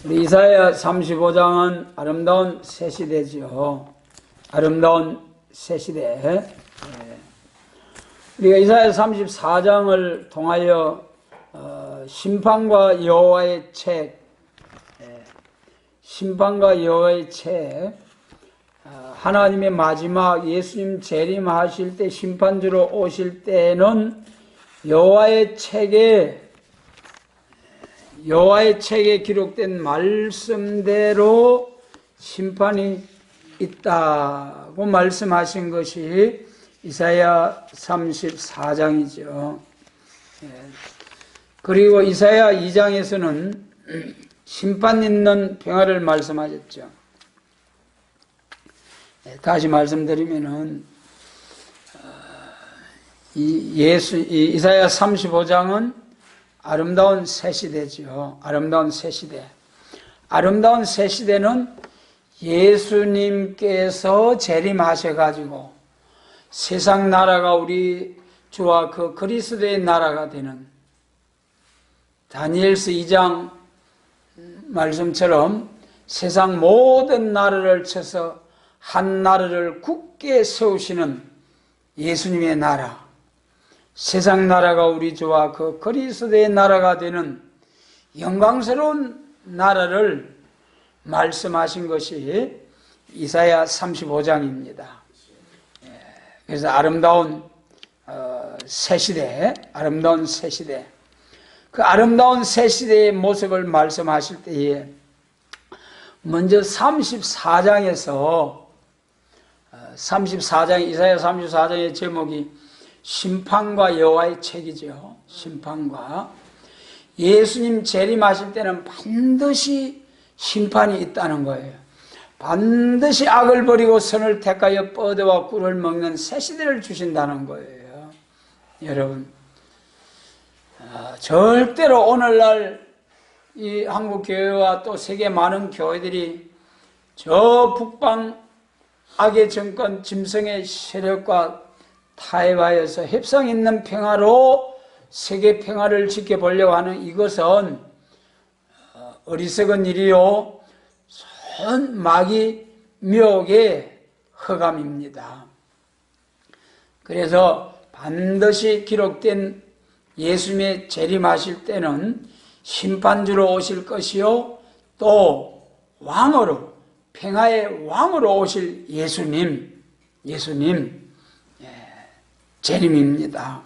우리 이사야 35장은 아름다운 새 시대지요. 아름다운 새 시대. 우리가 이사야 34장을 통하여 심판과 여호와의 책, 심판과 여호와의 책, 하나님의 마지막 예수님 재림하실 때 심판주로 오실 때는 여호와의 책에 기록된 말씀대로 심판이 있다고 말씀하신 것이 이사야 34장이죠. 그리고 이사야 2장에서는 심판 있는 평화를 말씀하셨죠. 다시 말씀드리면은 이사야 35장은 아름다운 새 시대죠. 아름다운 새 시대. 아름다운 새 시대는 예수님께서 재림하셔가지고 세상 나라가 우리 주와 그 그리스도의 나라가 되는, 다니엘서 2장 말씀처럼 세상 모든 나라를 쳐서 한 나라를 굳게 세우시는 예수님의 나라, 세상 나라가 우리 주와 그 그리스도의 나라가 되는 영광스러운 나라를 말씀하신 것이 이사야 35장입니다. 그래서 아름다운 새 시대, 아름다운 새 시대. 그 아름다운 새 시대의 모습을 말씀하실 때에 먼저 34장에서 이사야 34장의 제목이 심판과 여호와의 책이죠. 심판과. 예수님 재림하실 때는 반드시 심판이 있다는 거예요. 반드시 악을 버리고 선을 택하여 뻗어와 꿀을 먹는 새 시대를 주신다는 거예요. 여러분, 절대로 오늘날 이 한국 교회와 또 세계 많은 교회들이 저 북방 악의 정권 짐승의 세력과 타협하여서 협상 있는 평화로 세계 평화를 지켜보려고 하는 이것은 어리석은 일이요 마귀 묘의 허감입니다. 그래서 반드시 기록된 예수님의 재림하실 때는 심판주로 오실 것이요 또 왕으로, 평화의 왕으로 오실 예수님 재림입니다.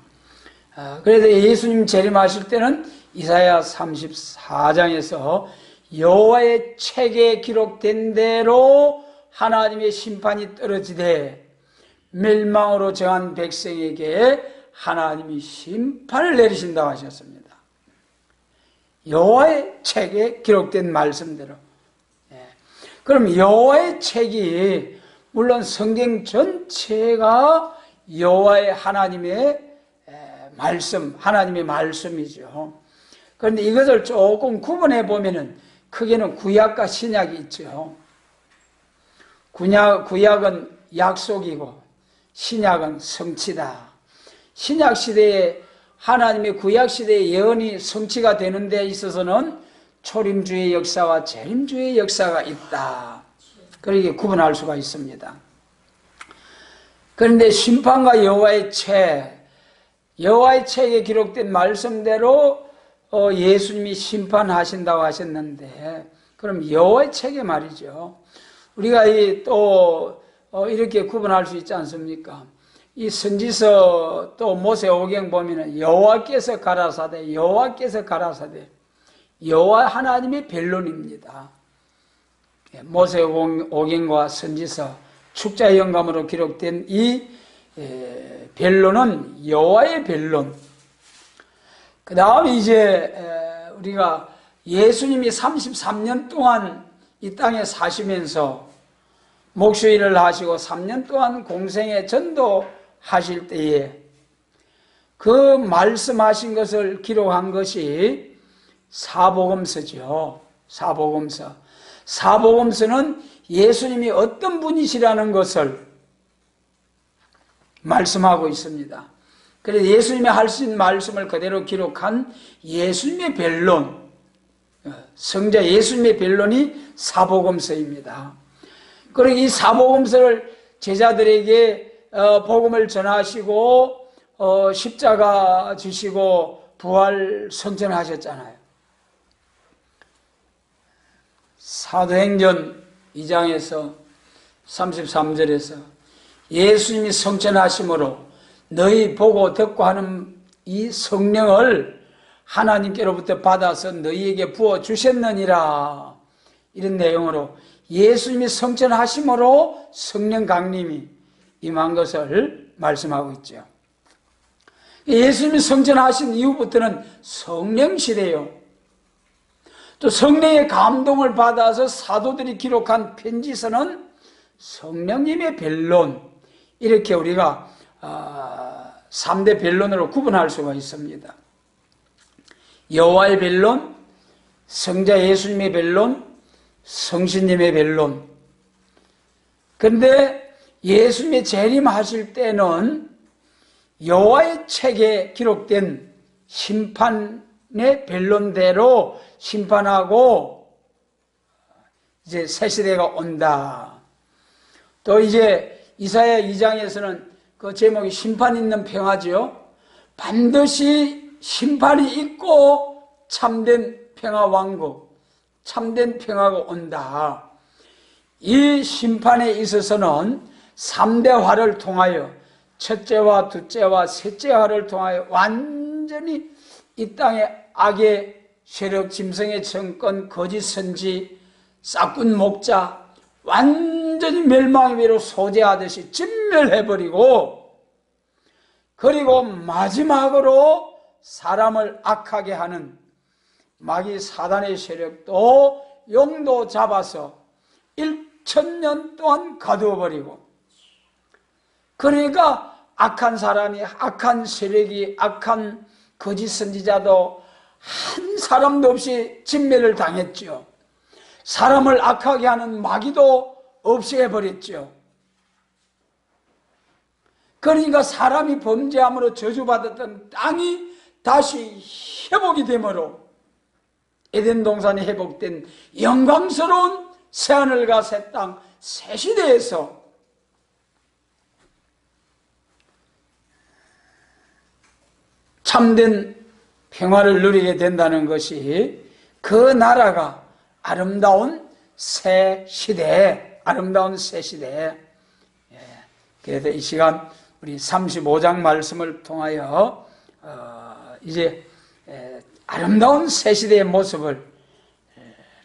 그래서 예수님 재림하실 때는 이사야 34장에서 여호와의 책에 기록된 대로 하나님의 심판이 떨어지되 멸망으로 정한 백성에게 하나님이 심판을 내리신다고 하셨습니다. 여호와의 책에 기록된 말씀대로. 그럼 여호와의 책이 물론 성경 전체가 여호와의 하나님의 말씀이죠. 그런데 이것을 조금 구분해 보면은 크게는 구약과 신약이 있죠. 구약은 약속이고 신약은 성취다. 신약 시대에 하나님의 구약 시대의 예언이 성취가 되는 데 있어서는 초림주의 역사와 재림주의 역사가 있다. 그렇게 구분할 수가 있습니다. 그런데 심판과 여호와의 책에 기록된 말씀대로 예수님이 심판하신다고 하셨는데, 그럼 여호와의 책에 말이죠. 우리가 또 이렇게 구분할 수 있지 않습니까? 이 선지서 또 모세오경 보면은 여호와께서 가라사대, 여호와 하나님의 변론입니다. 모세오경과 선지서 축자 영감으로 기록된 이 변론은 여호와의 변론. 그 다음에 이제 우리가 예수님이 33년 동안 이 땅에 사시면서 목수일을 하시고 3년 동안 공생에 전도하실 때에 그 말씀하신 것을 기록한 것이 사복음서죠. 사복음서는 예수님이 어떤 분이시라는 것을 말씀하고 있습니다. 그래서 예수님이 하신 말씀을 그대로 기록한 예수님의 변론, 성자 예수님의 변론이 사복음서입니다. 그리고 이 사복음서를 제자들에게 복음을 전하시고 십자가 지시고 부활 선전하셨잖아요. 사도행전 2장에서 33절에서 예수님이 성천하심으로 너희 보고 듣고 하는 이 성령을 하나님께로부터 받아서 너희에게 부어주셨느니라, 이런 내용으로 예수님이 성천하심으로 성령 강림이 임한 것을 말씀하고 있죠. 예수님이 성천하신 이후부터는 성령시대요. 또 성령의 감동을 받아서 사도들이 기록한 편지서는 성령님의 변론, 이렇게 우리가 3대 변론으로 구분할 수가 있습니다. 여호와의 변론, 성자 예수님의 변론, 성신님의 변론. 그런데 예수님이 재림하실 때는 여호와의 책에 기록된 심판의 변론대로 심판하고 이제 새 시대가 온다. 또 이제 이사야 2장에서는 그 제목이 심판 있는 평화지요. 반드시 심판이 있고 참된 평화 왕국, 참된 평화가 온다. 이 심판에 있어서는 3대 화를 통하여 첫째와 둘째와 셋째 화를 통하여 완전히 이 땅의 악의 세력, 짐승의 정권, 거짓 선지, 싹군 목자 완전히 멸망의 위로 소재하듯이 진멸해버리고, 그리고 마지막으로 사람을 악하게 하는 마귀 사단의 세력도 용도 잡아서 1000년 동안 가두어버리고, 그러니까 악한 사람이, 악한 세력이, 악한 거짓 선지자도 한 사람도 없이 진멸을 당했죠. 사람을 악하게 하는 마귀도 없애버렸죠. 그러니까 사람이 범죄함으로 저주받았던 땅이 다시 회복이 되므로 에덴 동산이 회복된 영광스러운 새하늘과 새 땅, 새 시대에서 참된 평화를 누리게 된다는 것이, 그 나라가 아름다운 새 시대, 아름다운 새 시대. 그래서 이 시간 우리 35장 말씀을 통하여 이제 아름다운 새 시대의 모습을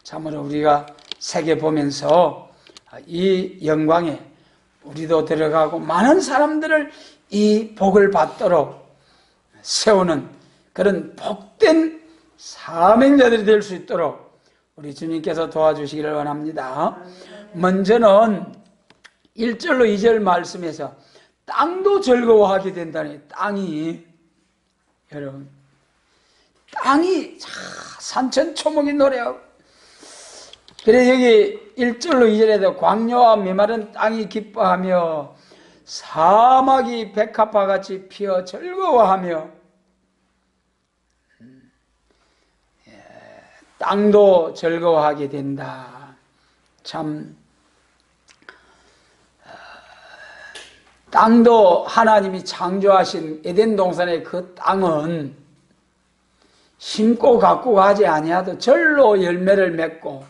참으로 우리가 새겨보면서 이 영광에 우리도 들어가고 많은 사람들을 이 복을 받도록 세우는 그런 복된 사명자들이 될 수 있도록 우리 주님께서 도와주시기를 원합니다. 먼저는 1절로 2절 말씀에서 땅도 즐거워하게 된다니, 땅이, 여러분, 땅이 산천초목이 노래하고, 그래 여기 1절로 2절에도 광야와 메마른 땅이 기뻐하며 사막이 백합화같이 피어 즐거워하며, 땅도 즐거워하게 된다. 참 땅도 하나님이 창조하신 에덴 동산의 그 땅은 심고 가꾸고 하지 아니하도 절로 열매를 맺고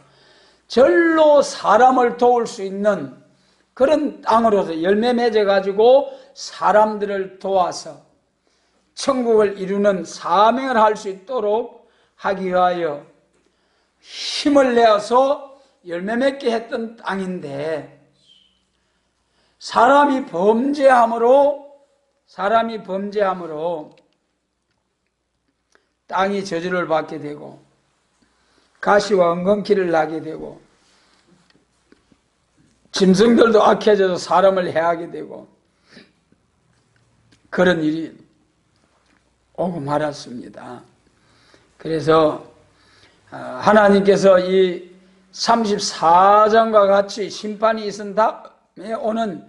절로 사람을 도울 수 있는 그런 땅으로서 열매 맺어가지고 사람들을 도와서 천국을 이루는 사명을 할 수 있도록 하기 위하여 힘을 내어서 열매 맺게 했던 땅인데, 사람이 범죄함으로 땅이 저주를 받게 되고 가시와 엉겅퀴를 나게 되고 짐승들도 악해져서 사람을 해하게 되고 그런 일이 오고 말았습니다. 그래서 하나님께서 이 34장과 같이 심판이 있은 다음에 오는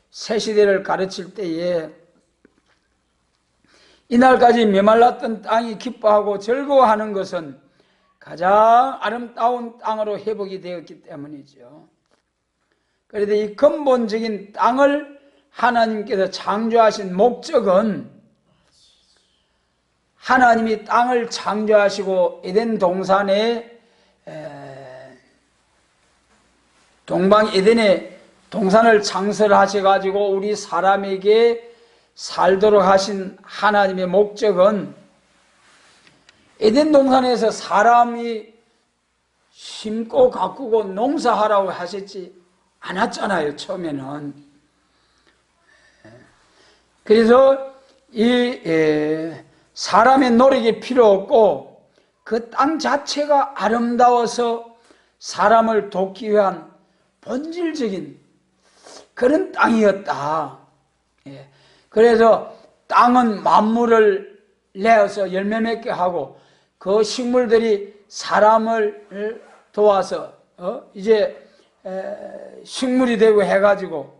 새 시대를 가르칠 때에 이날까지 메말랐던 땅이 기뻐하고 즐거워하는 것은 가장 아름다운 땅으로 회복이 되었기 때문이죠. 그런데 이 근본적인 땅을 하나님께서 창조하신 목적은 하나님이 땅을 창조하시고 에덴 동산에 동방 에덴에 동산을 창설하셔가지고 우리 사람에게 살도록 하신 하나님의 목적은 에덴 동산에서 사람이 심고 가꾸고 농사하라고 하셨지 않았잖아요, 처음에는. 그래서 이 사람의 노력이 필요 없고 그 땅 자체가 아름다워서 사람을 돕기 위한 본질적인 그런 땅이었다. 그래서 땅은 만물을 내어서 열매 맺게 하고 그 식물들이 사람을 도와서 이제 식물이 되고 해가지고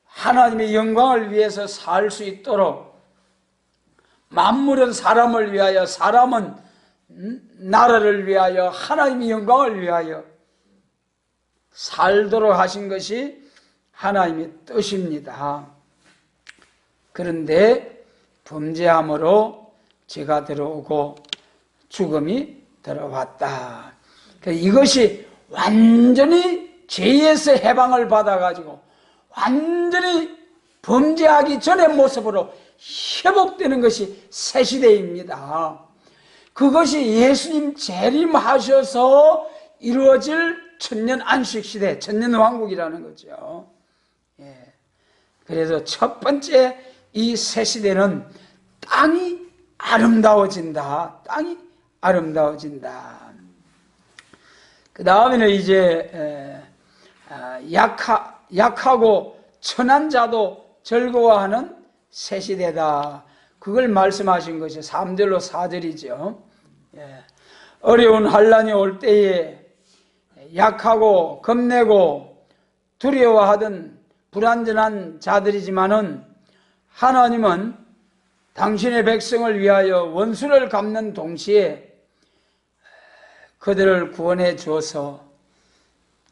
하나님의 영광을 위해서 살 수 있도록 만물은 사람을 위하여 사람은 나라를 위하여 하나님의 영광을 위하여 살도록 하신 것이 하나님의 뜻입니다. 그런데 범죄함으로 죄가 들어오고 죽음이 들어왔다. 이것이 완전히 죄에서 해방을 받아가지고 완전히 범죄하기 전의 모습으로 회복되는 것이 새 시대입니다. 그것이 예수님 재림하셔서 이루어질 천년 안식시대, 천년왕국이라는 거죠. 그래서 첫 번째 이 새 시대는 땅이 아름다워진다. 땅이 아름다워진다. 그 다음에는 이제 약하고 천한 자도 즐거워하는 새 시대다. 그걸 말씀하신 것이 3절로 4절이죠. 어려운 환난이 올 때에 약하고 겁내고 두려워하던 불완전한 자들이지만은 하나님은 당신의 백성을 위하여 원수를 갚는 동시에 그들을 구원해 주어서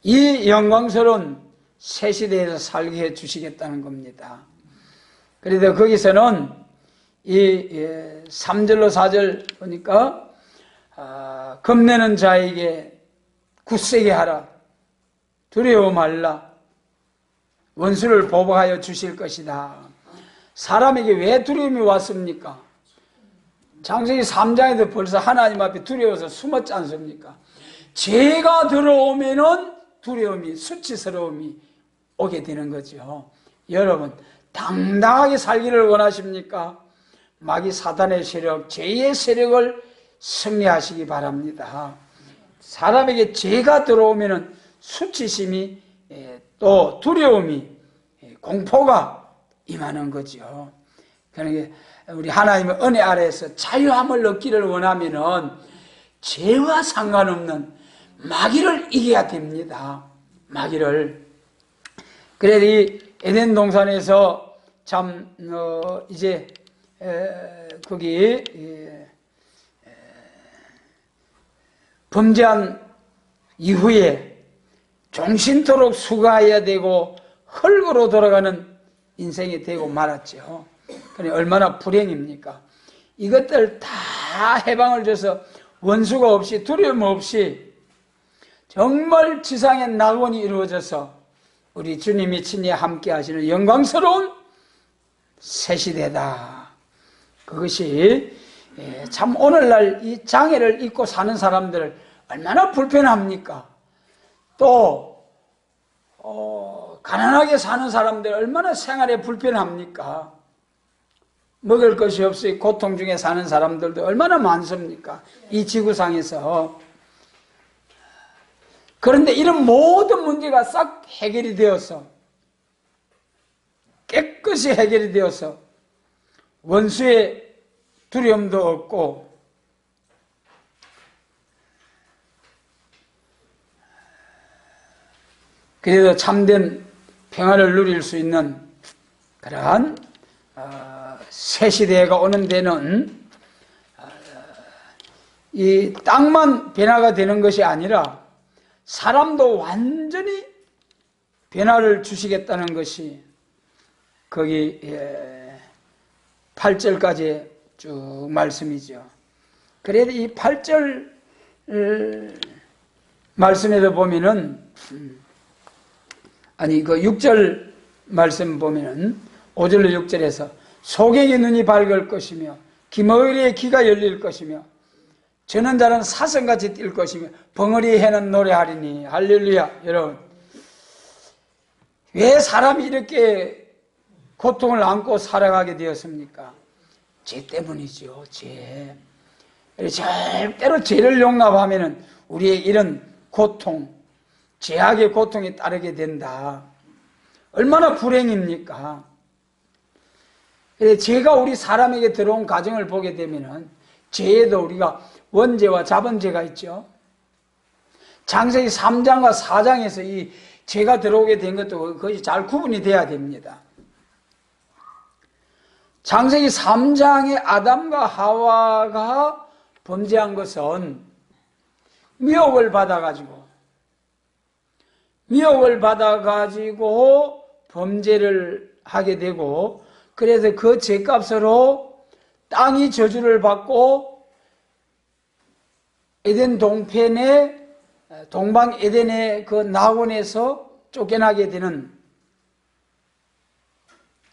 이 영광스러운 새 시대에서 살게 해 주시겠다는 겁니다. 그래서 거기서는 이 3절로 4절 보니까 겁내는 자에게 굳세게 하라, 두려워 말라, 원수를 보복하여 주실 것이다. 사람에게 왜 두려움이 왔습니까? 창세기 3장에도 벌써 하나님 앞에 두려워서 숨었지 않습니까? 죄가 들어오면은 두려움이, 수치스러움이 오게 되는 거죠. 여러분, 당당하게 살기를 원하십니까? 마귀 사단의 세력, 죄의 세력을 승리하시기 바랍니다. 사람에게 죄가 들어오면은 수치심이 또 두려움이, 공포가 임하는 거죠. 그러니까 우리 하나님의 은혜 아래에서 자유함을 얻기를 원하면은 죄와 상관없는 마귀를 이겨야 됩니다. 마귀를. 그래서 이 에덴 동산에서 참 이제 거기 범죄한 이후에 종신토록 수고해야 되고 흙으로 돌아가는 인생이 되고 말았죠. 그러니 얼마나 불행입니까? 이것들 다 해방을 줘서 원수가 없이 두려움 없이 정말 지상의 낙원이 이루어져서 우리 주님이 친히 함께 하시는 영광스러운 새 시대다. 그것이 참 오늘날 이 장애를 입고 사는 사람들을 얼마나 불편합니까? 또 가난하게 사는 사람들 얼마나 생활에 불편합니까? 먹을 것이 없이 고통 중에 사는 사람들도 얼마나 많습니까? 이 지구상에서. 그런데 이런 모든 문제가 싹 해결이 되어서, 깨끗이 해결이 되어서 원수의 두려움도 없고 그래서 참된 평화를 누릴 수 있는 그러한 새 시대가 오는 데는 이 땅만 변화가 되는 것이 아니라 사람도 완전히 변화를 주시겠다는 것이 거기 8절까지 쭉 말씀이죠. 그래도 이 8절 말씀에도 보면은 아니 그 6절 말씀 보면은 5절로 6절에서 소경의 눈이 밝을 것이며 기머리의 귀가 열릴 것이며 저는 자는 사슴같이 뛸 것이며 벙어리의 해는 노래하리니. 할렐루야. 여러분, 왜 사람이 이렇게 고통을 안고 살아가게 되었습니까? 죄 때문이죠. 죄. 절대로 죄를 용납하면 우리의 이런 고통, 죄악의 고통이 따르게 된다. 얼마나 불행입니까? 죄가 우리 사람에게 들어온 과정을 보게 되면 죄에도 우리가 원죄와 자본죄가 있죠. 창세기 3장과 4장에서 이 죄가 들어오게 된 것도 그것이 잘 구분이 돼야 됩니다. 창세기 3장에 아담과 하와가 범죄한 것은 미혹을 받아가지고 범죄를 하게 되고, 그래서 그 죄값으로 땅이 저주를 받고 에덴 동편의 동방 에덴의 그 낙원에서 쫓겨나게 되는,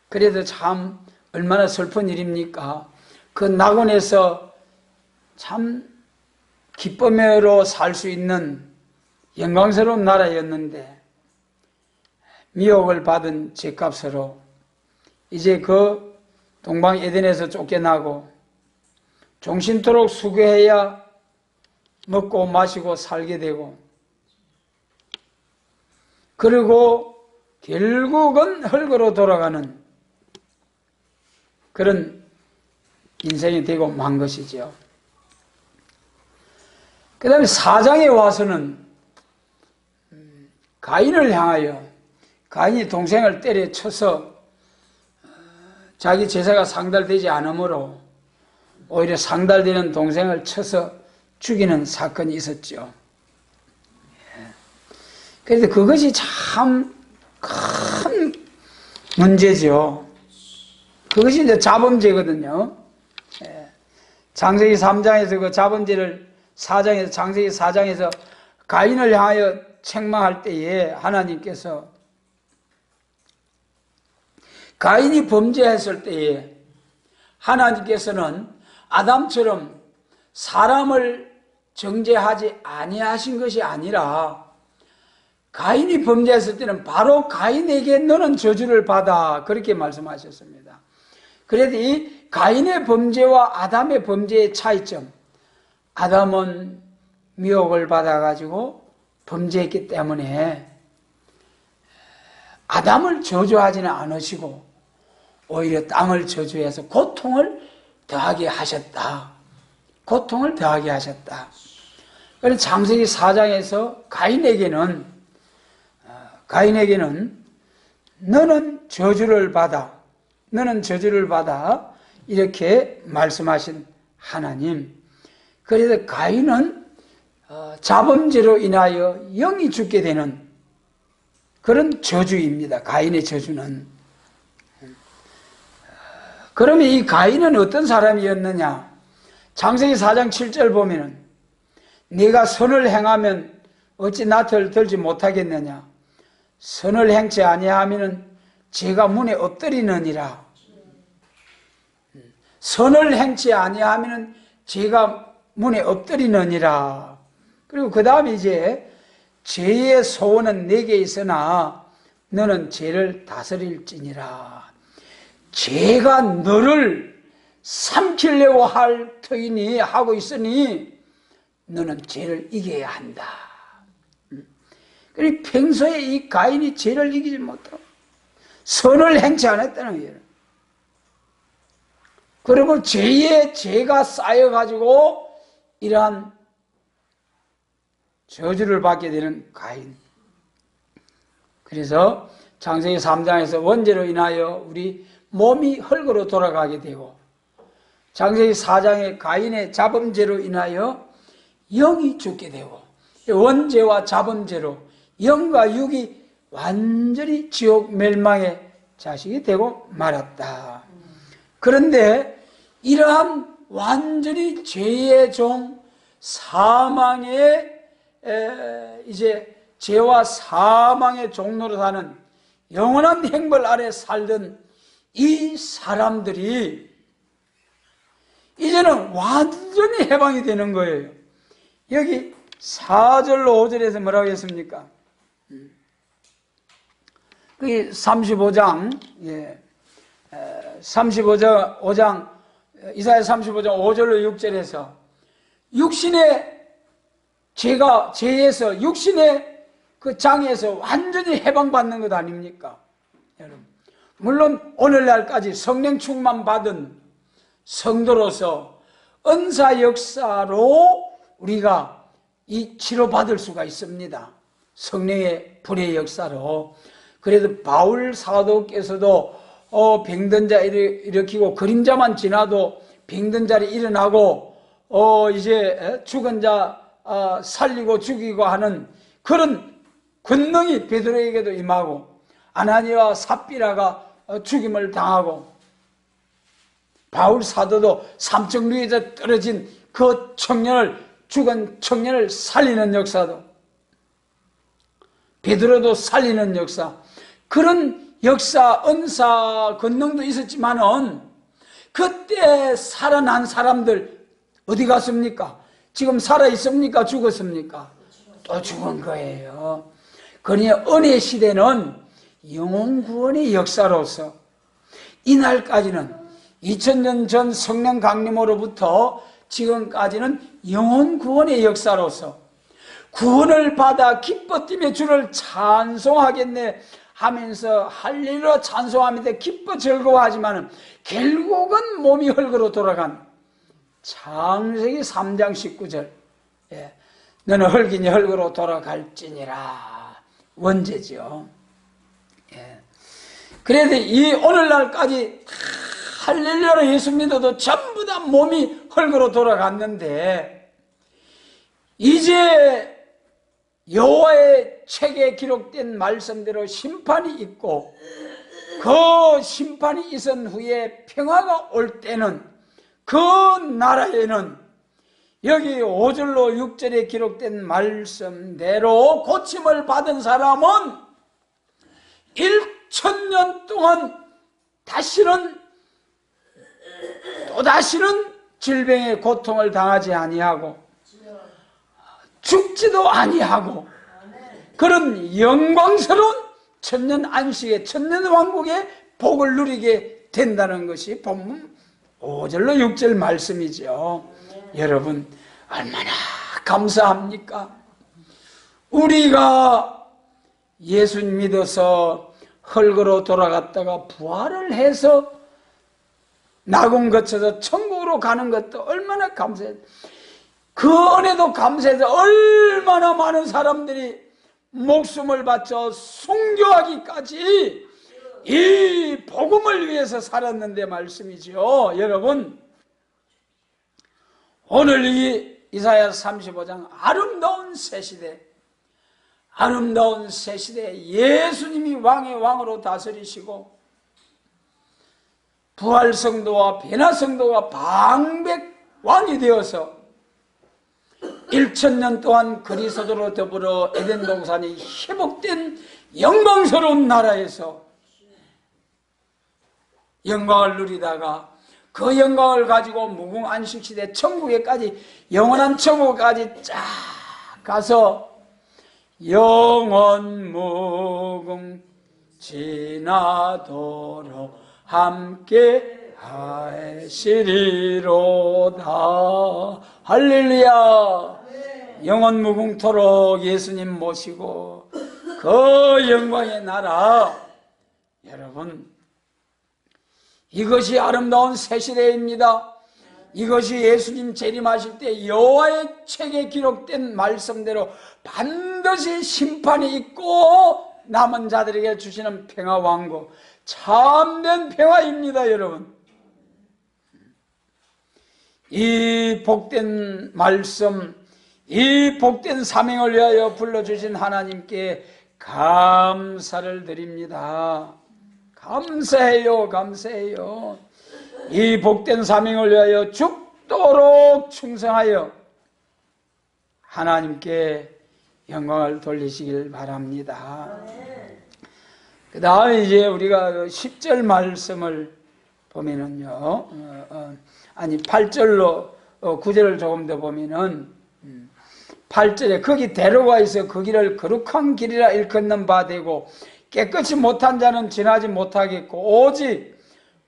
그래도 참 얼마나 슬픈 일입니까? 그 낙원에서 참 기쁨으로 살 수 있는 영광스러운 나라였는데 미혹을 받은 죄값으로 이제 그 동방 에덴에서 쫓겨나고 종신토록 수고해야 먹고 마시고 살게 되고, 그리고 결국은 흙으로 돌아가는 그런 인생이 되고 만 것이죠. 그 다음에 4장에 와서는 가인을 향하여, 가인이 동생을 때려쳐서 자기 제사가 상달되지 않으므로 오히려 상달되는 동생을 쳐서 죽이는 사건이 있었죠. 그래서 그것이 참 큰 문제죠. 그것이 이제 자범죄거든요. 창세기 3장에서 그 자범죄를 창세기 4장에서 가인을 향하여 책망할 때에 하나님께서 가인이 범죄했을 때에 하나님께서는 아담처럼 사람을 정죄하지 아니하신 것이 아니라 가인이 범죄했을 때는 바로 가인에게 너는 저주를 받아, 그렇게 말씀하셨습니다. 그래도 이 가인의 범죄와 아담의 범죄의 차이점, 아담은 미혹을 받아가지고 범죄했기 때문에 아담을 저주하지는 않으시고 오히려 땅을 저주해서 고통을 더하게 하셨다. 고통을 더하게 하셨다. 그래서 창세기 4장에서 가인에게는 너는 저주를 받아 이렇게 말씀하신 하나님. 그래서 가인은 자범죄로 인하여 영이 죽게 되는 그런 저주입니다. 가인의 저주는. 그러면 이 가인은 어떤 사람이었느냐? 창세기 4장 7절 보면은 네가 선을 행하면 어찌 낯을 들지 못하겠느냐? 선을 행치 아니하면은 죄가 문에 엎드리느니라. 선을 행치 아니하면은 죄가 문에 엎드리느니라. 그리고 그 다음에 이제 죄의 소원은 내게 있으나 너는 죄를 다스릴지니라. 죄가 너를 삼키려고 할 터이니 하고 있으니 너는 죄를 이겨야 한다. 그리고 평소에 이 가인이 죄를 이기지 못하고 선을 행치 않았다는 거예요. 그러면 죄가 쌓여가지고 이러한 저주를 받게 되는 가인. 그래서 창세기 3장에서 원죄로 인하여 우리 몸이 흙으로 돌아가게 되고, 창세기 4장의 가인의 자범죄로 인하여 영이 죽게 되고, 원죄와 자범죄로 영과 육이 완전히 지옥 멸망의 자식이 되고 말았다. 그런데 이러한 완전히 죄의 종, 사망의 이제 죄와 사망의 종로로 사는 영원한 행벌 아래 살던 이 사람들이 이제는 완전히 해방이 되는 거예요. 여기 4절로 5절에서 뭐라고 했습니까? 그게 35장, 35장, 이사야 35장 5절로 6절에서 육신의 죄에서, 육신의 그 장애에서 완전히 해방받는 것 아닙니까? 여러분. 물론 오늘날까지 성령 충만 받은 성도로서 은사 역사로 우리가 이 치료받을 수가 있습니다. 성령의 불의 역사로. 그래도 바울 사도께서도 병든 자 일으키고 그림자만 지나도 병든 자리 일어나고 이제 죽은 자 살리고 죽이고 하는 그런 권능이 베드로에게도 임하고 아나니와 삽비라가 죽임을 당하고 바울 사도도 삼척루에서 떨어진 그 죽은 청년을 살리는 역사도, 베드로도 살리는 역사, 그런 역사, 은사, 권능도 있었지만은 그때 살아난 사람들 어디 갔습니까? 지금 살아있습니까? 죽었습니까? 또 죽은 거예요. 그러니 은혜 시대는 영혼 구원의 역사로서 이날까지는 2000년 전 성령 강림으로부터 지금까지는 영혼 구원의 역사로서 구원을 받아 기뻐 뛰며 주를 찬송하겠네 하면서 할렐루야 찬송하면서 기뻐 즐거워하지만 결국은 몸이 흙으로 돌아간 창세기 3장 19절 너는 흙이니 흙으로 돌아갈지니라 원죄죠. 그래도 이 오늘날까지 할렐루야로 예수 믿어도 전부 다 몸이 흙으로 돌아갔는데 이제 여호와의 책에 기록된 말씀대로 심판이 있고 그 심판이 있은 후에 평화가 올 때는 그 나라에는 여기 5절로 6절에 기록된 말씀대로 고침을 받은 사람은 1000년 동안 또다시는 질병의 고통을 당하지 아니하고 죽지도 아니하고 그런 영광스러운 천년 안식의 천년 왕국의 복을 누리게 된다는 것이 본문 5절로 6절 말씀이죠. 여러분 얼마나 감사합니까? 우리가 예수 믿어서 흙으로 돌아갔다가 부활을 해서 낙원 거쳐서 천국으로 가는 것도 얼마나 감사해요. 그 은혜도 감사해서 얼마나 많은 사람들이 목숨을 바쳐 순교하기까지 이 복음을 위해서 살았는데 말씀이죠. 여러분 오늘 이 이사야 35장 아름다운 새시대 예수님이 왕의 왕으로 다스리시고 부활성도와 변화성도가 방백왕이 되어서 1000년 동안 그리스도로 더불어 에덴 동산이 회복된 영광스러운 나라에서 영광을 누리다가 그 영광을 가지고 무궁 안식시대 천국에까지 영원한 천국까지 쫙 가서 영원 무궁 지나도록 함께 하시리로다. 할렐루야. 영원 무궁토록 예수님 모시고 그 영광의 나라. 여러분 이것이 아름다운 새시대입니다. 이것이 예수님 재림하실 때 여호와의 책에 기록된 말씀대로 반드시 심판이 있고 남은 자들에게 주시는 평화왕국, 참된 평화입니다. 여러분 이 복된 말씀, 이 복된 사명을 위하여 불러주신 하나님께 감사를 드립니다. 감사해요. 감사해요. 이 복된 사명을 위하여 죽도록 충성하여 하나님께 영광을 돌리시길 바랍니다. 그 다음에 이제 우리가 10절 말씀을 보면은요, 8절로 9절을 조금 더 보면은 8절에 거기 대로가 있어 그 길을 거룩한 길이라 일컫는 바 되고 깨끗이 못한 자는 지나지 못하겠고 오직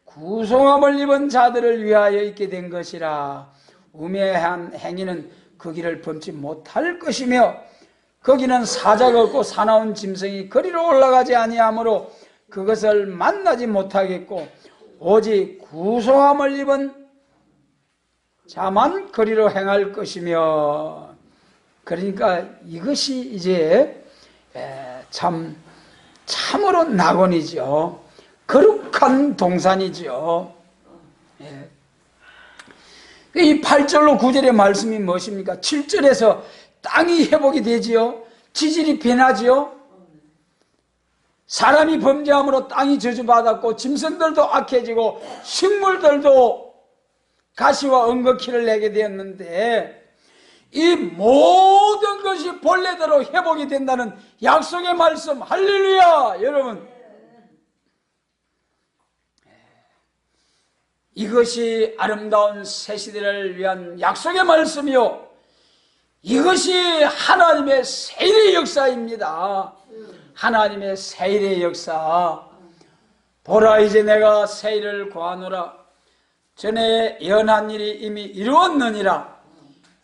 구속함을 입은 자들을 위하여 있게 된 것이라. 우매한 행위는 그 길을 범치 못할 것이며 거기는 사자가 없고 사나운 짐승이 거리로 올라가지 아니하므로 그것을 만나지 못하겠고 오직 구속함을 입은 자만 거리로 행할 것이며. 그러니까 이것이 이제 참으로 낙원이죠. 거룩한 동산이죠. 이 8절로 9절의 말씀이 무엇입니까? 7절에서 땅이 회복이 되지요. 지질이 변하지요. 사람이 범죄함으로 땅이 저주받았고 짐승들도 악해지고 식물들도 가시와 엉겅퀴를 내게 되었는데 이 모든 것이 본래대로 회복이 된다는 약속의 말씀. 할렐루야. 여러분, 이것이 아름다운 새 시대를 위한 약속의 말씀이요, 이것이 하나님의 세일의 역사입니다. 하나님의 세일의 역사. 보라, 이제 내가 세일을 고하노라. 전에 예언한 일이 이미 이루었느니라.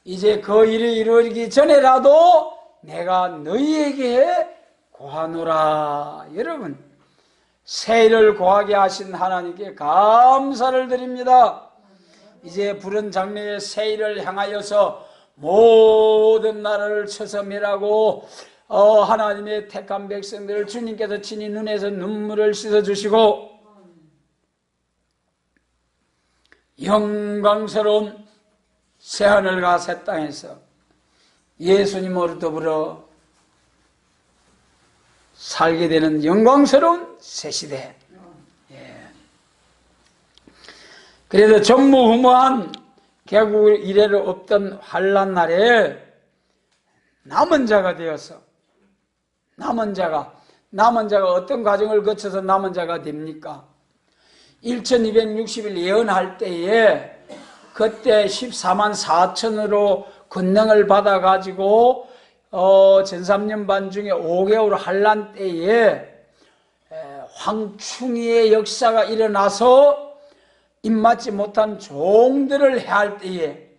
이제 그 일이 이루어지기 전에라도 내가 너희에게 고하노라. 여러분, 세일을 고하게 하신 하나님께 감사를 드립니다. 이제 부른 장래의 세일을 향하여서 모든 나라를 쳐서 멸하고 하나님의 택한 백성들을 주님께서 친히 눈에서 눈물을 씻어주시고 영광스러운 새하늘과 새 땅에서 예수님으로 더불어 살게 되는 영광스러운 새 시대. 그래서 전무후무한 개국 이래로 없던 환난 날에 남은 자가 되어서 남은 자가 어떤 과정을 거쳐서 남은 자가 됩니까? 1260일 예언할 때에 그때 14만 4천으로 권능을 받아가지고 전3년 반 중에 5개월 환난 때에 황충이의 역사가 일어나서 입맞지 못한 종들을 해할 때에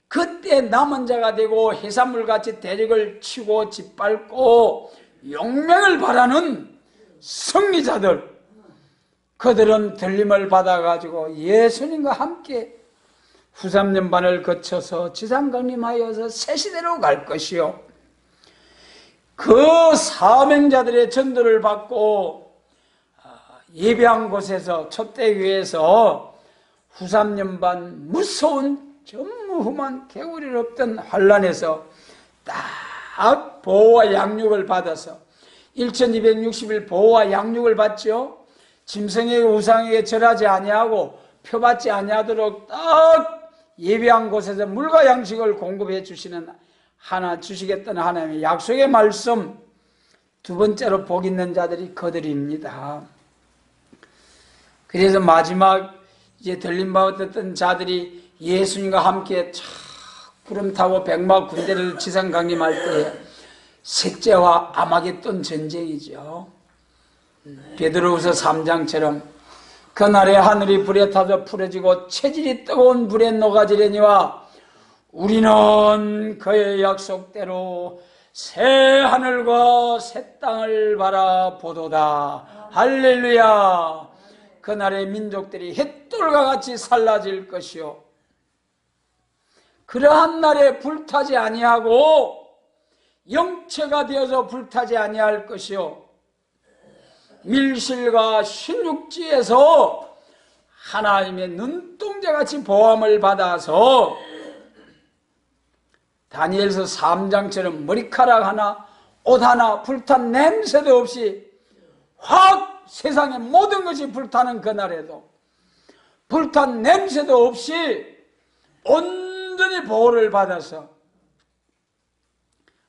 그때 남은 자가 되고 해산물같이 대적을 치고 짓밟고 용맹을 바라는 승리자들, 그들은 들림을 받아가지고 예수님과 함께 후3년 반을 거쳐서 지상강림하여서 새시대로 갈 것이요, 그 사명자들의 전도를 받고 예배한 곳에서 촛대교회에서 후3년 반 무서운 전무후무한 개구리를 없던 환란에서 딱 보호와 양육을 받아서 1260일 보호와 양육을 받죠. 짐승에게 우상에게 절하지 아니하고 표받지 아니하도록 딱 예배한 곳에서 물과 양식을 공급해 주시겠다는 하나님의 약속의 말씀. 두 번째로 복 있는 자들이 그들입니다. 그래서 마지막 이제 들림받았던 자들이 예수님과 함께 구름 타고 백마 군대를 지상 강림할 때 셋째와 아마겟돈 전쟁이죠. 베드로후서 3장처럼 그날에 하늘이 불에 타서 풀어지고 체질이 뜨거운 불에 녹아지려니와 우리는 그의 약속대로 새 하늘과 새 땅을 바라보도다. 할렐루야. 그날의 민족들이 햇돌과 같이 살라질 것이요, 그러한 날에 불타지 아니하고 영체가 되어서 불타지 아니할 것이요, 밀실과 신육지에서 하나님의 눈동자같이 보함을 받아서 다니엘서 3장처럼 머리카락 하나, 옷 하나, 불탄 냄새도 없이 확 세상의 모든 것이 불타는 그날에도 불탄 냄새도 없이 온전히 보호를 받아서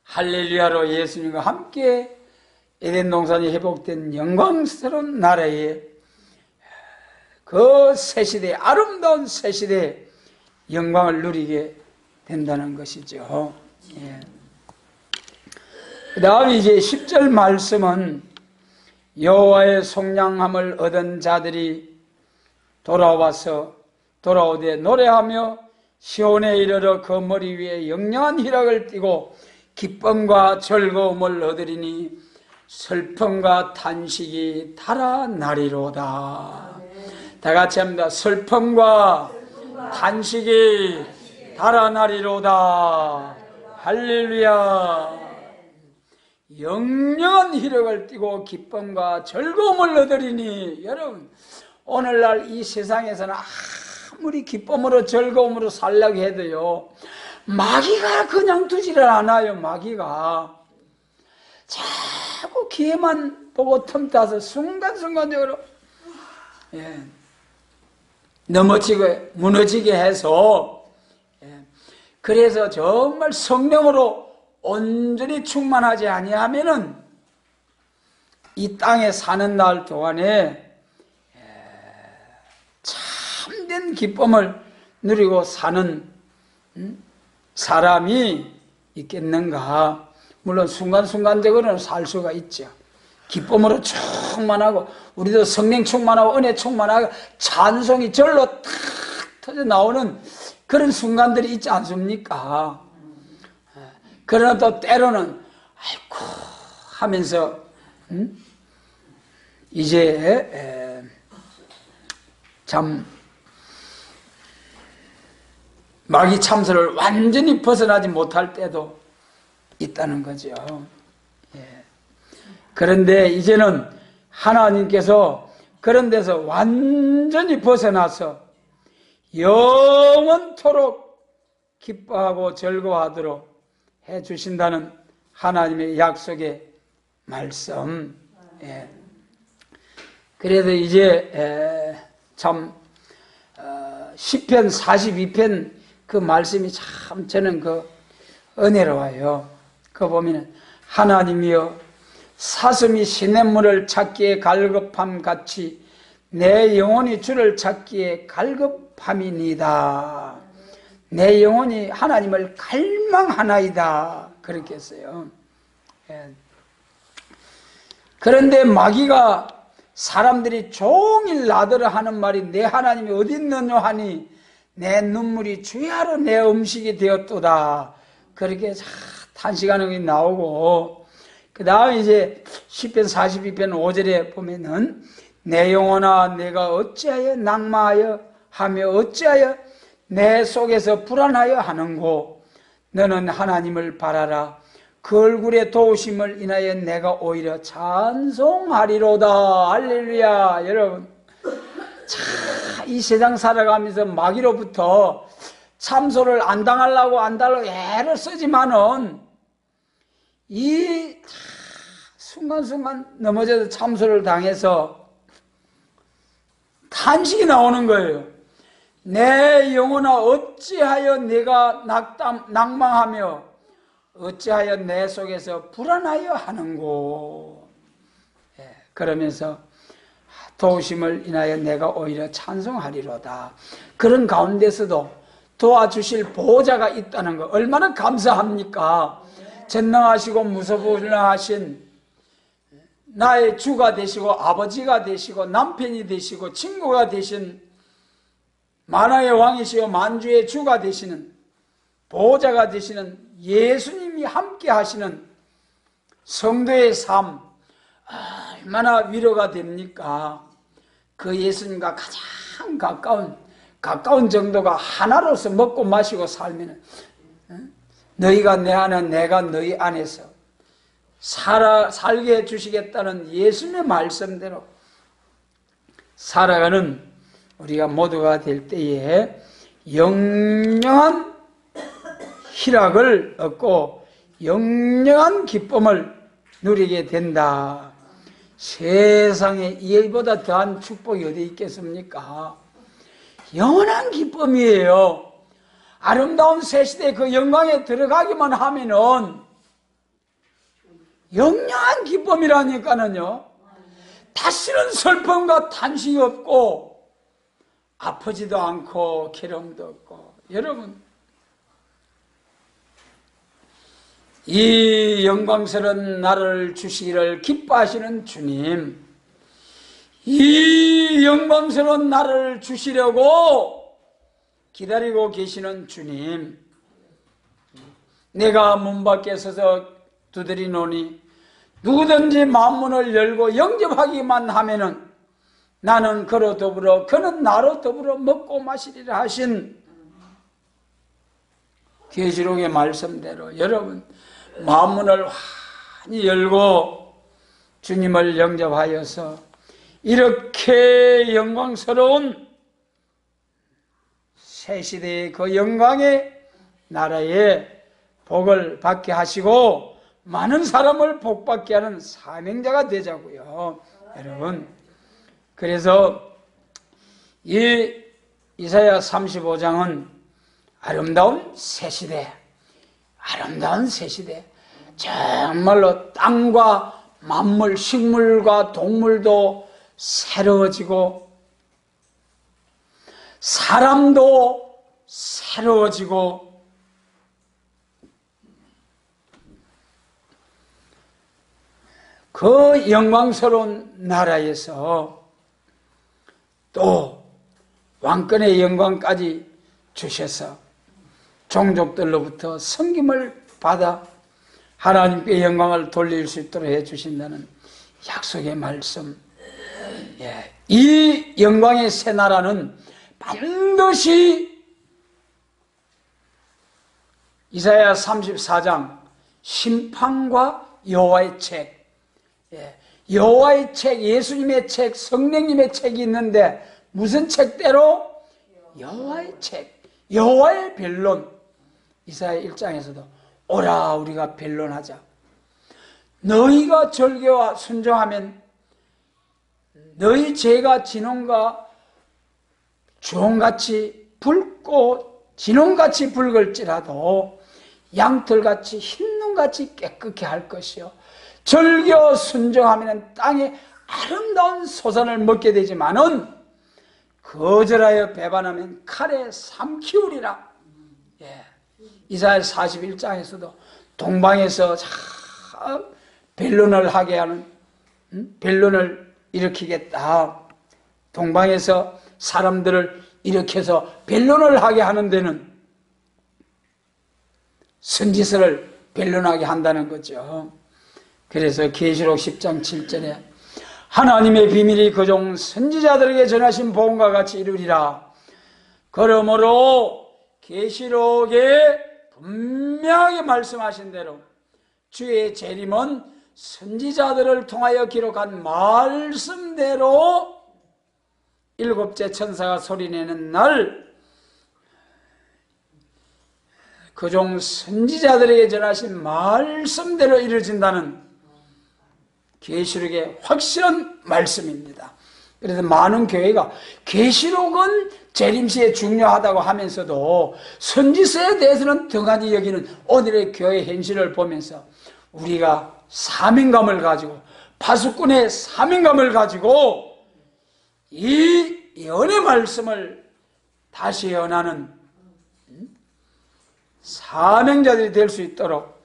할렐루야로 예수님과 함께 에덴 동산이 회복된 영광스러운 나라에 그 새시대, 아름다운 새시대 영광을 누리게 된다는 것이죠. 예. 그 다음 이제 10절 말씀은 여호와의 속량함을 얻은 자들이 돌아오되 노래하며 시온에 이르러 그 머리 위에 영영한 희락을 띠고 기쁨과 즐거움을 얻으리니 슬픔과 탄식이 달아나리로다. 다 같이 합니다. 슬픔과 탄식이 달아나리로다. 할렐루야. 영영한 희락을 띠고 기쁨과 즐거움을 얻으리니, 여러분 오늘날 이 세상에서는 아무리 기쁨으로 즐거움으로 살려고 해도요, 마귀가 그냥 두지를 않아요. 마귀가 자꾸 기회만 보고 틈타서 순간순간적으로 넘어지고 무너지게 해서, 그래서 정말 성령으로 온전히 충만하지 아니하면은 이 땅에 사는 날 동안에 참된 기쁨을 누리고 사는 사람이 있겠는가? 물론 순간순간적으로는 살 수가 있죠. 기쁨으로 충만하고, 우리도 성령 충만하고 은혜 충만하고 찬송이 절로 탁 터져 나오는 그런 순간들이 있지 않습니까? 그러나 또 때로는 아이고 하면서 이제 참 마귀 참소를 완전히 벗어나지 못할 때도 있다는 거죠. 그런데 이제는 하나님께서 그런 데서 완전히 벗어나서 영원토록 기뻐하고 즐거워하도록 해주신다는 하나님의 약속의 말씀. 그래서 이제 참 시편 42편 그 말씀이 참 저는 그 은혜로워요. 그거 보면은 하나님이여 사슴이 시냇물을 찾기에 갈급함 같이 내 영혼이 주를 찾기에 갈급함이니이다. 내 영혼이 하나님을 갈망하나이다. 그렇게 했어요. 그런데 마귀가 사람들이 종일 나더러 하는 말이 내 하나님이 어디 있느냐 하니 내 눈물이 주야로 내 음식이 되었도다. 그렇게 탄식하는 게 나오고, 그 다음에 이제 시편 42편 5절에 보면은 내 영혼아 내가 어찌하여 낭마하여 하며 어찌하여 내 속에서 불안하여 하는고 너는 하나님을 바라라. 그 얼굴의 도우심을 인하여 내가 오히려 찬송하리로다. 할렐루야. 여러분 이 세상 살아가면서 마귀로부터 참소를 안 당하려고 애를 쓰지만은 이 순간순간 넘어져서 참소를 당해서 탄식이 나오는 거예요. 내 영혼아 어찌하여 내가 낭망하며 어찌하여 내 속에서 불안하여 하는고. 그러면서 도우심을 인하여 내가 오히려 찬송하리로다. 그런 가운데서도 도와주실 보호자가 있다는 거 얼마나 감사합니까? 전능하시고 무소불능하신 나의 주가 되시고 아버지가 되시고 남편이 되시고 친구가 되신 만화의 왕이시고 만주의 주가 되시는 보호자가 되시는 예수님이 함께 하시는 성도의 삶 얼마나 위로가 됩니까? 그 예수님과 가장 가까운 정도가 하나로서 먹고 마시고 살면 너희가 내 안에 내가 너희 안에서 살게 해주시겠다는 예수님의 말씀대로 살아가는 우리가 모두가 될 때에 영영한 희락을 얻고 영영한 기쁨을 누리게 된다. 세상에 이보다 더한 축복이 어디 있겠습니까? 영원한 기쁨이에요. 아름다운 새 시대의 그 영광에 들어가기만 하면은 영영한 기쁨이라니까는요. 다시는 슬픔과 탄식이 없고 아프지도 않고 괴로움도 없고. 여러분, 이 영광스러운 나를 주시기를 기뻐하시는 주님, 이 영광스러운 나를 주시려고 기다리고 계시는 주님, 내가 문 밖에 서서 두드리노니 누구든지 만문을 열고 영접하기만 하면은 나는 그로 더불어 그는 나로 더불어 먹고 마시리라 하신 계시록의 말씀대로 여러분 만문을 환히 열고 주님을 영접하여서 이렇게 영광스러운 새 시대의 그 영광의 나라에 복을 받게 하시고 많은 사람을 복받게 하는 사명자가 되자고요. 여러분, 그래서 이 이사야 35장은 아름다운 새 시대, 아름다운 새 시대, 정말로 땅과 만물, 식물과 동물도 새로워지고 사람도 새로워지고 그 영광스러운 나라에서 또 왕권의 영광까지 주셔서 종족들로부터 섬김을 받아 하나님께 영광을 돌릴 수 있도록 해주신다는 약속의 말씀. 이 영광의 새 나라는 반드시 이사야 34장 심판과 여호와의 책, 여호와의 책, 예수님의 책, 성령님의 책이 있는데 무슨 책대로? 여호와의 책, 여호와의 변론. 이사야 1장에서도 오라 우리가 변론하자. 너희가 절개와 순종하면 너희 죄가 진홍과 주홍같이 붉고 진홍같이 붉을지라도 양털같이 흰 눈같이 깨끗게 할 것이요 절개 순종하면 땅에 아름다운 소산을 먹게 되지만은 거절하여 배반하면 칼에 삼키우리라. 이사야 41장에서도 동방에서 변론을 하게 하는 변론을 일으키겠다. 동방에서 사람들을 일으켜서 변론을 하게 하는 데는 선지서를 변론하게 한다는 거죠. 그래서 계시록 10장 7절에 하나님의 비밀이 그종 선지자들에게 전하신 복음과 같이 이루리라. 그러므로 계시록에 분명하게 말씀하신 대로 주의 재림은 선지자들을 통하여 기록한 말씀대로 일곱째 천사가 소리내는 날 그종 선지자들에게 전하신 말씀대로 이루어진다는 계시록의 확실한 말씀입니다. 그래서 많은 교회가 계시록은 재림시에 중요하다고 하면서도 선지서에 대해서는 등한히 여기는 오늘의 교회 현실을 보면서 우리가 사명감을 가지고 파수꾼의 사명감을 가지고 이 예언의 말씀을 다시 예언하는 사명자들이 될 수 있도록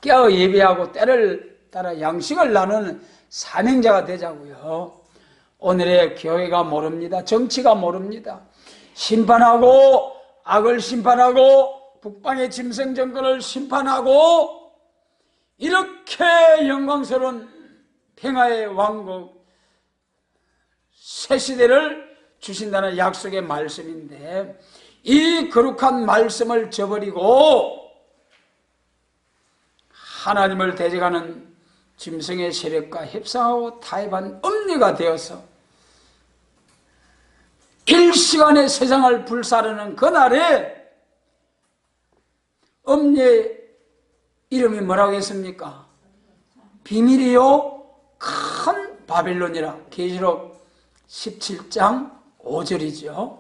깨어 예배하고 때를 따라 양식을 나누는 사명자가 되자고요. 오늘의 교회가 모릅니다. 정치가 모릅니다. 심판하고 악을 심판하고 북방의 짐승 정권을 심판하고 이렇게 영광스러운 평화의 왕국 새 시대를 주신다는 약속의 말씀인데 이 거룩한 말씀을 저버리고 하나님을 대적하는 짐승의 세력과 협상하고 타협한 음리가 되어서 일시간에 세상을 불사르는 그날에 엄녀의 이름이 뭐라고 했습니까? 비밀이요 큰 바빌론이라. 계시록 17장 5절이죠.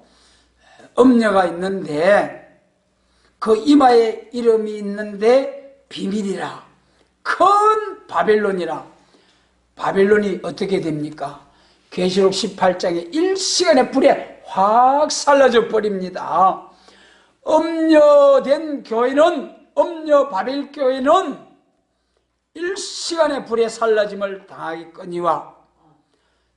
엄녀가 있는데 그 이마에 이름이 있는데 비밀이라. 큰 바빌론이라. 바빌론이 어떻게 됩니까? 계시록 18장에 일시간에 불에 확 살라져 버립니다. 엄녀된 교회는, 엄녀 바빌 교회는 일시간에 불에 살라짐을 당하겠거니와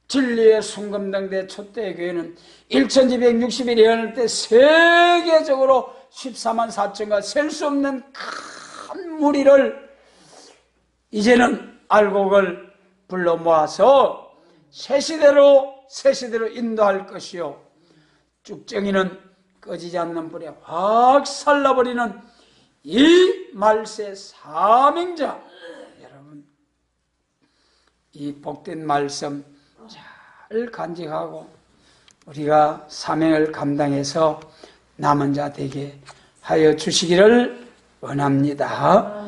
진리의 순금당대 초대의 교회는 1260일이 연을 때 세계적으로 14만 4천과 셀 수 없는 큰 무리를 이제는 알곡을 불러 모아서 새 시대로 인도할 것이요 쭉정이는 꺼지지 않는 불에 확 살라버리는 이 말세 사명자. 여러분, 이 복된 말씀 잘 간직하고 우리가 사명을 감당해서 남은 자 되게 하여 주시기를 원합니다.